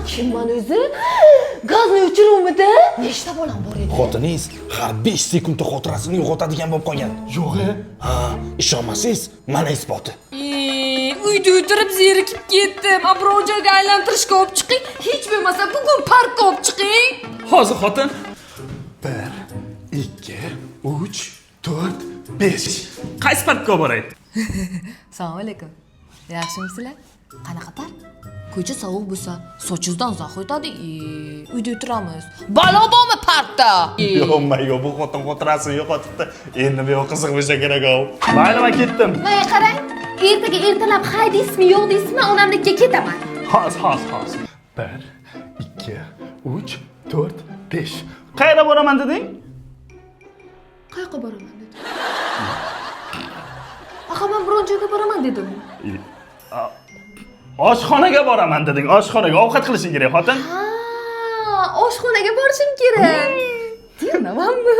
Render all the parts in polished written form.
Kimman o'zi? Gazni o'chiruvmidi? Nechta bolam bor edi? Xotiningiz har 5 sekundda xotirasini yo'qotadigan bo'lib qolgan. Yo'q-e. Ha, ishonmasangiz, mana isboti. Uyda o'tirib zerikib ketdim. Biror joyga aylantirishga olib chiqing. Hech bo'lmasa bugun parkka olib chiqing. Hozir xotin. 1, 2, 3, 4, 5. Qaysi parkka boray? Assalomu alaykum. Yaxshimisizlar? Qanaqa park? Ko'cha sovuq bo'lsa, sochingizdan uzoq o'tadi. Uyda o'tiramiz. Balo bormi parkda? Yo'q, bu xotin xotirasini yo'qotibdi. Endi bu qiziq bo'lsa kerak-ku. Mayli, men ketdim. Mana qarang. Ertaga ertalab hay deysizmi, yo'q deysizmi, onamnikiga ketaman. Hozir. 1, 2, 3, 4, 5. Qayerga boraman deding? Qayoqqa boraman dedim. Aha, men biron joyga boraman dedim. Oshxonaga boraman deding. Oshxonaga ovqat qilishing kerak, xotin. Ha, oshxonaga borishim kerak. Deyamanmi?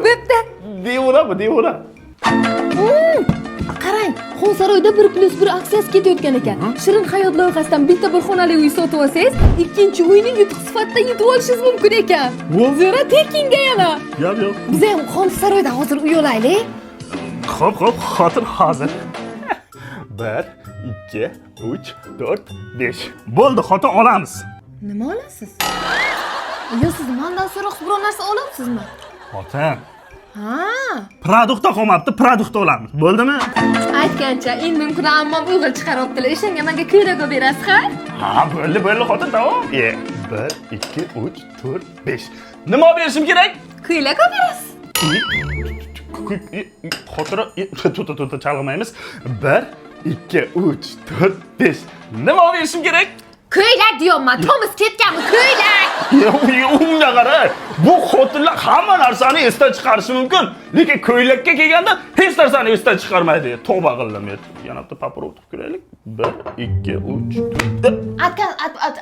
Bo'pti. Devora. Qarang, Xonsaroyda 1+1 aksiyasi ketayotgan ekan. Shirin hayot loyihasidan bitta bir xonali uy sotib olsangiz, ikkinchi uyni yutuq sifatida yutib olishingiz mumkin ekan. Zo'ra tekinga yana. Yo'q. Biz ham Xonsaroyda hozir uy olaylik. Xo'p, xotin hozir. 1, 2, 3, 4, 5. Bo'ldi, xotin olamiz. Nima olasiz? Yo, siz mendan so'roqsiz biror narsa olamsizmi? Xotin, Ha, produktda qolmabdi, produkt olamiz. Bo'ldimi? aytgancha, endi mumkin ammam o'g'il chiqaryaptilar. O'shanga menga ko'ylak olib berasiz, ha? Ha, bo'ldi, xotin, davom. 1, 2, 3, 4, 5. Nima olib berishim kerak? Ko'ylak olib berasiz. Xotira, chalg'imaymiz. 1, 2, 3, 4, 5. Nima olib berishim kerak? Ko'ylak deyapman, Tomas ketganmi? Ko'ylak! Unga qara. Bu xotinlar hamma narsani esdan chiqarishi mumkin, lekin ko'ylakka kelganda hech narsani esdan chiqarmaydi. Tavba qildim. Yana bitta papir o'tib ko'raylik. 1, 2, 3, 4. At.